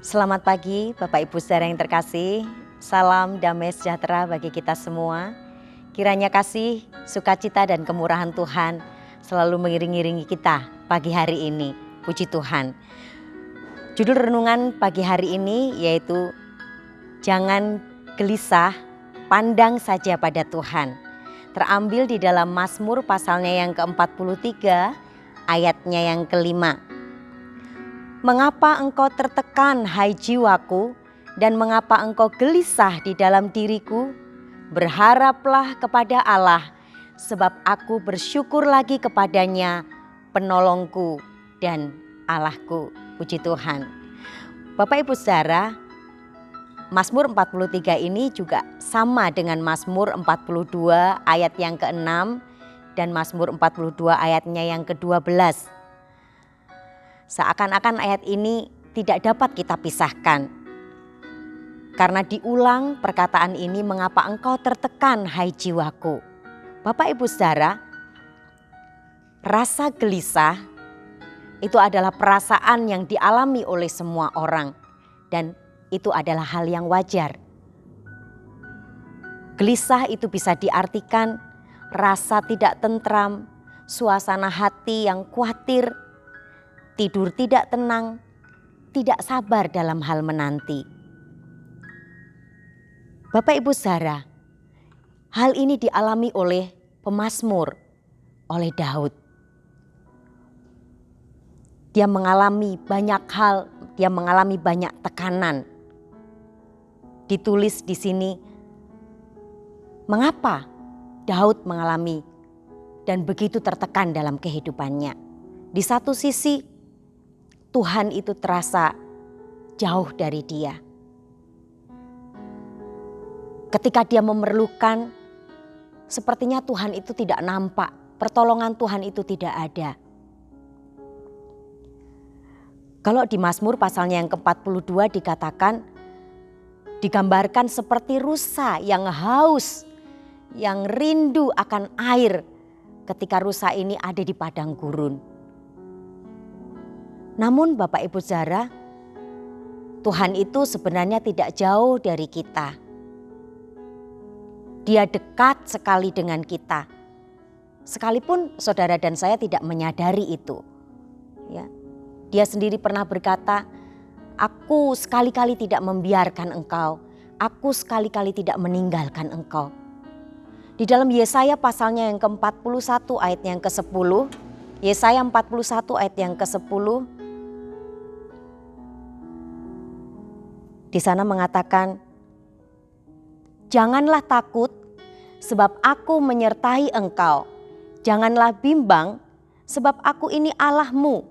Selamat pagi Bapak Ibu saudara yang terkasih. Salam damai sejahtera bagi kita semua. Kiranya kasih, sukacita dan kemurahan Tuhan selalu mengiring-iringi kita pagi hari ini. Puji Tuhan. Judul renungan pagi hari ini yaitu Jangan gelisah, pandang saja pada Tuhan. Terambil di dalam Mazmur pasalnya yang ke-43 ayatnya yang ke-5. Mengapa engkau tertekan, hai jiwaku, dan mengapa engkau gelisah di dalam diriku? Berharaplah kepada Allah, sebab aku bersyukur lagi kepadanya, penolongku dan Allahku. Puji Tuhan. Bapak Ibu saudara, Mazmur 43 ini juga sama dengan Mazmur 42 ayat yang ke-6 dan Mazmur 42 ayatnya yang ke-12. Seakan-akan ayat ini tidak dapat kita pisahkan. Karena diulang perkataan ini, mengapa engkau tertekan hai jiwaku. Bapak Ibu saudara, rasa gelisah itu adalah perasaan yang dialami oleh semua orang. Dan itu adalah hal yang wajar. Gelisah itu bisa diartikan rasa tidak tentram, suasana hati yang khawatir, tidur tidak tenang, tidak sabar dalam hal menanti. Bapak Ibu saudara, hal ini dialami oleh pemazmur, oleh Daud. Dia mengalami banyak hal, dia mengalami banyak tekanan. Ditulis di sini, mengapa Daud mengalami dan begitu tertekan dalam kehidupannya. Di satu sisi, Tuhan itu terasa jauh dari dia. Ketika dia memerlukan, sepertinya Tuhan itu tidak nampak, pertolongan Tuhan itu tidak ada. Kalau di Mazmur pasalnya yang ke-42 dikatakan, digambarkan seperti rusa yang haus, yang rindu akan air ketika rusa ini ada di padang gurun. Namun Bapak Ibu saudara, Tuhan itu sebenarnya tidak jauh dari kita. Dia dekat sekali dengan kita. Sekalipun saudara dan saya tidak menyadari itu. Ya. Dia sendiri pernah berkata, aku sekali-kali tidak membiarkan engkau. Aku sekali-kali tidak meninggalkan engkau. Di dalam Yesaya pasalnya yang ke-41 ayat yang ke-10. Yesaya 41 ayat yang ke-10. Di sana mengatakan, janganlah takut sebab aku menyertai engkau. Janganlah bimbang sebab aku ini Allahmu.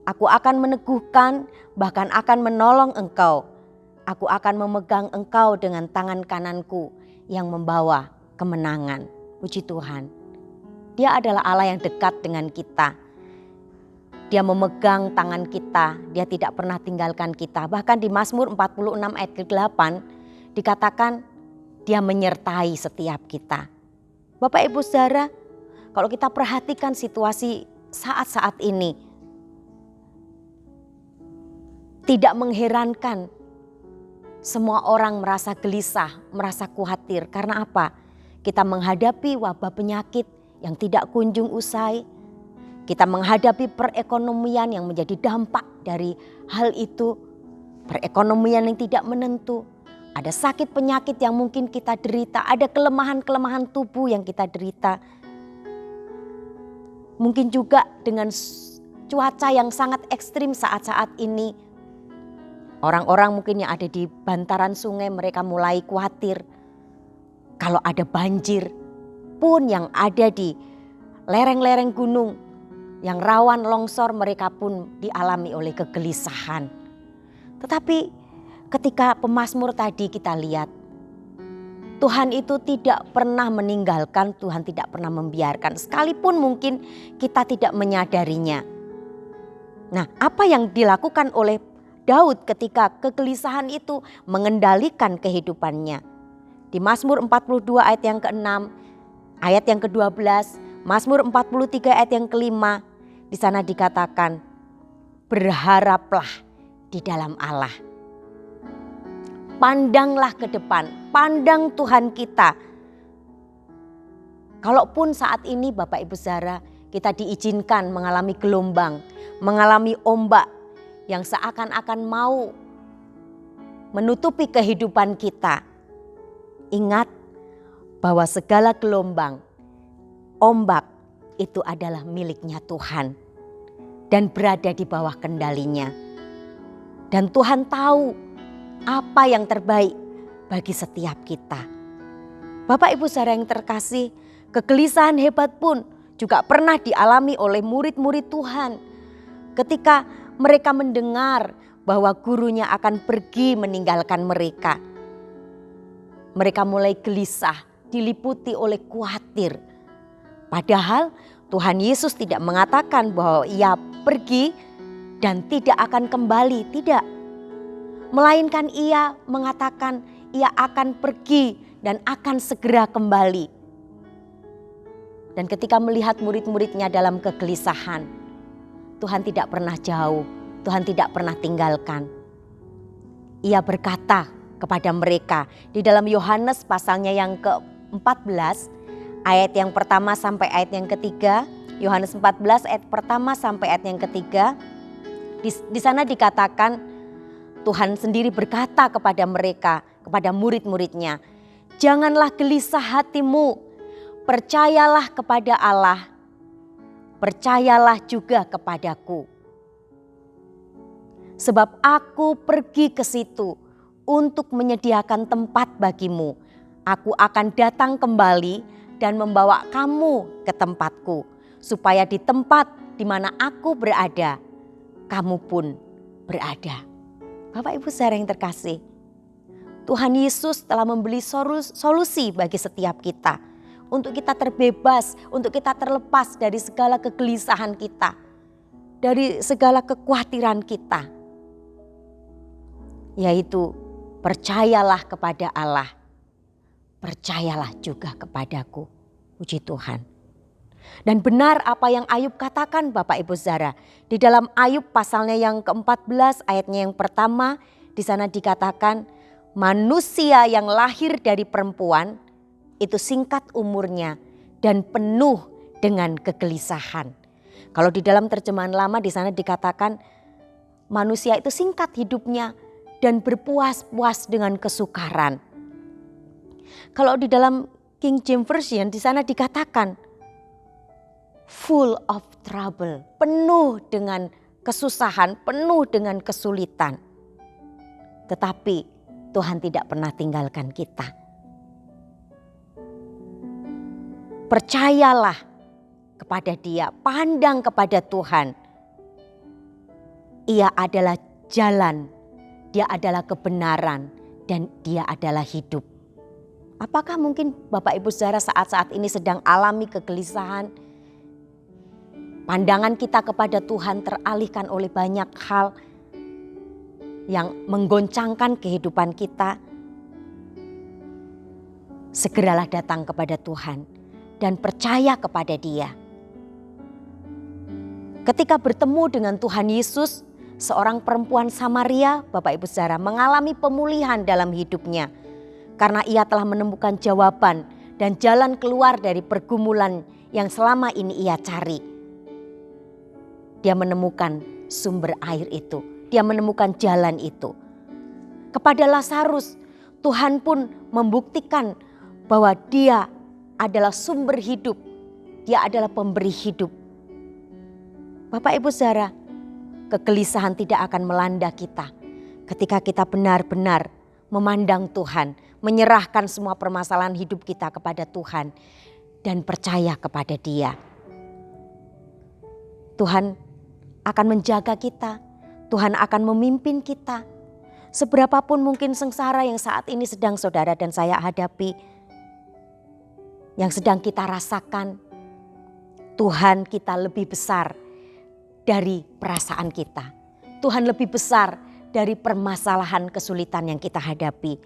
Aku akan meneguhkan, bahkan akan menolong engkau. Aku akan memegang engkau dengan tangan kananku yang membawa kemenangan. Puji Tuhan. Dia adalah Allah yang dekat dengan kita. Dia memegang tangan kita, dia tidak pernah tinggalkan kita. Bahkan di Mazmur 46 ayat ke-8 dikatakan dia menyertai setiap kita. Bapak Ibu saudara, kalau kita perhatikan situasi saat-saat ini, tidak mengherankan semua orang merasa gelisah, merasa khawatir. Karena apa? Kita menghadapi wabah penyakit yang tidak kunjung usai. Kita menghadapi perekonomian yang menjadi dampak dari hal itu. Perekonomian yang tidak menentu. Ada sakit penyakit yang mungkin kita derita. Ada kelemahan-kelemahan tubuh yang kita derita. Mungkin juga dengan cuaca yang sangat ekstrim saat-saat ini. Orang-orang mungkin yang ada di bantaran sungai mereka mulai khawatir. Kalau ada banjir pun yang ada di lereng-lereng gunung yang rawan longsor, mereka pun dialami oleh kegelisahan. Tetapi ketika pemazmur tadi kita lihat, Tuhan itu tidak pernah meninggalkan, Tuhan tidak pernah membiarkan. Sekalipun mungkin kita tidak menyadarinya. Nah, apa yang dilakukan oleh Daud ketika kegelisahan itu mengendalikan kehidupannya? Di Mazmur 42 ayat yang ke-6, ayat yang ke-12, Mazmur 43 ayat yang ke-5, di sana dikatakan, berharaplah di dalam Allah. pandanglah ke depan, pandang Tuhan kita. Kalaupun saat ini Bapak Ibu Saudara kita diizinkan mengalami gelombang, mengalami ombak yang seakan-akan mau menutupi kehidupan kita. Ingat bahwa segala gelombang, ombak itu adalah miliknya Tuhan dan berada di bawah kendalinya. Dan Tuhan tahu apa yang terbaik bagi setiap kita. Bapak Ibu Saudara yang terkasih, kegelisahan hebat pun juga pernah dialami oleh murid-murid Tuhan. Ketika mereka mendengar bahwa gurunya akan pergi meninggalkan mereka. Mereka mulai gelisah, diliputi oleh khawatir. Padahal Tuhan Yesus tidak mengatakan bahwa ia pergi dan tidak akan kembali, tidak. Melainkan ia mengatakan ia akan pergi dan akan segera kembali. Dan ketika melihat murid-muridnya dalam kegelisahan, Tuhan tidak pernah jauh, Tuhan tidak pernah tinggalkan. Ia berkata kepada mereka di dalam Yohanes pasalnya yang ke-14, ayat yang pertama sampai ayat yang ketiga. Yohanes 14 ayat pertama sampai ayat yang ketiga. Di sana dikatakan Tuhan sendiri berkata kepada mereka, kepada murid-muridnya, "Janganlah gelisah hatimu, percayalah kepada Allah, percayalah juga kepadaku. Sebab aku pergi ke situ untuk menyediakan tempat bagimu. Aku akan datang kembali dan membawa kamu ke tempatku, supaya di tempat di mana aku berada, kamu pun berada." Bapak Ibu Saudara yang terkasih, Tuhan Yesus telah membeli solusi bagi setiap kita. Untuk kita terbebas, untuk kita terlepas dari segala kegelisahan kita, dari segala kekhawatiran kita. Yaitu percayalah kepada Allah, percayalah juga kepadaku. Puji Tuhan. Dan benar apa yang Ayub katakan Bapak Ibu Saudara. Di dalam Ayub pasalnya yang ke-14 ayatnya yang pertama, di sana dikatakan manusia yang lahir dari perempuan itu singkat umurnya dan penuh dengan kegelisahan. Kalau di dalam terjemahan lama di sana dikatakan manusia itu singkat hidupnya dan berpuas-puas dengan kesukaran. Kalau di dalam King James Version di sana dikatakan full of trouble, penuh dengan kesusahan, penuh dengan kesulitan. Tetapi Tuhan tidak pernah tinggalkan kita. Percayalah kepada Dia, pandang kepada Tuhan. Ia adalah jalan, Dia adalah kebenaran, dan Dia adalah hidup. Apakah mungkin Bapak Ibu Saudara saat-saat ini sedang alami kegelisahan? Pandangan kita kepada Tuhan teralihkan oleh banyak hal yang menggoncangkan kehidupan kita. Segeralah datang kepada Tuhan dan percaya kepada Dia. Ketika bertemu dengan Tuhan Yesus, seorang perempuan Samaria, Bapak Ibu Saudara, mengalami pemulihan dalam hidupnya. Karena ia telah menemukan jawaban dan jalan keluar dari pergumulan yang selama ini ia cari. Dia menemukan sumber air itu, dia menemukan jalan itu. Kepada Lazarus, Tuhan pun membuktikan bahwa Dia adalah sumber hidup, Dia adalah pemberi hidup. Bapak Ibu Saudara, kegelisahan tidak akan melanda kita ketika kita benar-benar memandang Tuhan, menyerahkan semua permasalahan hidup kita kepada Tuhan dan percaya kepada Dia. Tuhan akan menjaga kita, Tuhan akan memimpin kita. Seberapapun mungkin sengsara yang saat ini sedang saudara dan saya hadapi, yang sedang kita rasakan, Tuhan kita lebih besar dari perasaan kita. Tuhan lebih besar dari permasalahan kesulitan yang kita hadapi.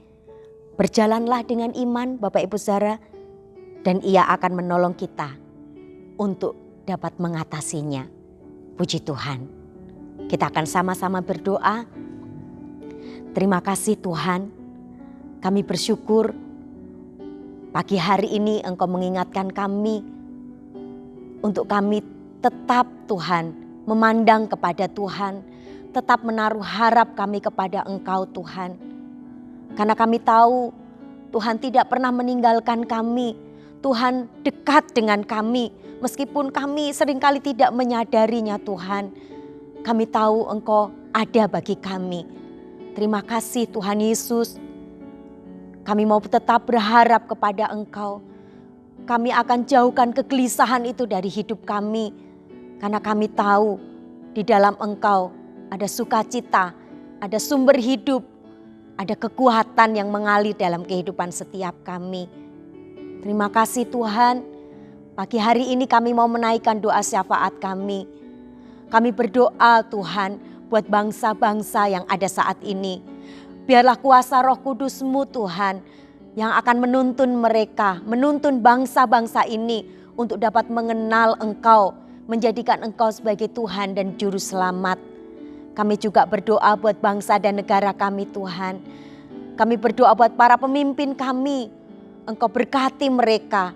Berjalanlah dengan iman Bapak Ibu Saudara, dan Ia akan menolong kita untuk dapat mengatasinya. Puji Tuhan. Kita akan sama-sama berdoa. Terima kasih Tuhan, Kami bersyukur pagi hari ini Engkau mengingatkan kami untuk kami tetap Tuhan memandang kepada Tuhan, tetap menaruh harap kami kepada Engkau Tuhan. Karena kami tahu Tuhan tidak pernah meninggalkan kami, Tuhan dekat dengan kami meskipun kami seringkali tidak menyadarinya Tuhan. Kami tahu Engkau ada bagi kami. Terima kasih Tuhan Yesus. Kami mau tetap berharap kepada Engkau. Kami akan jauhkan kegelisahan itu dari hidup kami. Karena kami tahu di dalam Engkau ada sukacita, ada sumber hidup, ada kekuatan yang mengalir dalam kehidupan setiap kami. Terima kasih Tuhan. Pagi hari ini kami mau menaikkan doa syafaat kami. Kami berdoa Tuhan buat bangsa-bangsa yang ada saat ini. Biarlah kuasa Roh Kudus-Mu Tuhan yang akan menuntun mereka, menuntun bangsa-bangsa ini untuk dapat mengenal Engkau, menjadikan Engkau sebagai Tuhan dan Juru Selamat. Kami juga berdoa buat bangsa dan negara kami Tuhan. Kami berdoa buat para pemimpin kami, Engkau berkati mereka.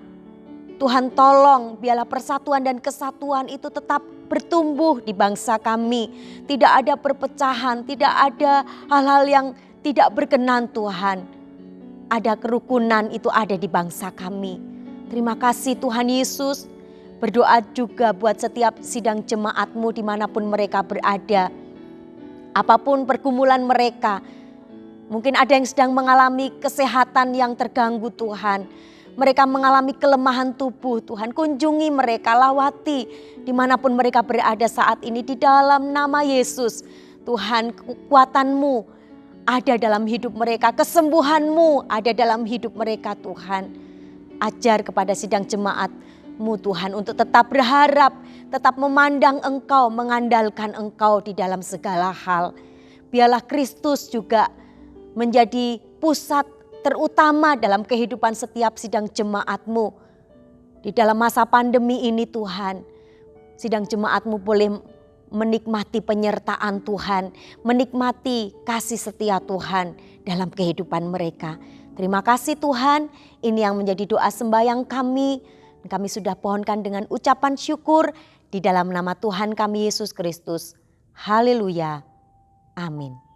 Tuhan tolong biarlah persatuan dan kesatuan itu tetap bertumbuh di bangsa kami. Tidak ada perpecahan, tidak ada hal-hal yang tidak berkenan Tuhan. Ada kerukunan itu ada di bangsa kami. Terima kasih Tuhan Yesus. Berdoa juga buat setiap sidang jemaat-Mu dimanapun mereka berada. Apapun pergumulan mereka. Mungkin ada yang sedang mengalami kesehatan yang terganggu Tuhan. Mereka mengalami kelemahan tubuh Tuhan. Kunjungi mereka, lawati dimanapun mereka berada saat ini di dalam nama Yesus. Tuhan, kekuatan-Mu ada dalam hidup mereka, kesembuhan-Mu ada dalam hidup mereka Tuhan. Ajar kepada sidang jemaat-Mu Tuhan untuk tetap berharap, tetap memandang Engkau, mengandalkan Engkau di dalam segala hal. Biarlah Kristus juga menjadi pusat terutama dalam kehidupan setiap sidang jemaat-Mu. Di dalam masa pandemi ini Tuhan, sidang jemaat-Mu boleh menikmati penyertaan Tuhan, menikmati kasih setia Tuhan dalam kehidupan mereka. Terima kasih Tuhan, ini yang menjadi doa sembahyang kami. Kami sudah pohonkan dengan ucapan syukur di dalam nama Tuhan kami Yesus Kristus. Haleluya. Amin.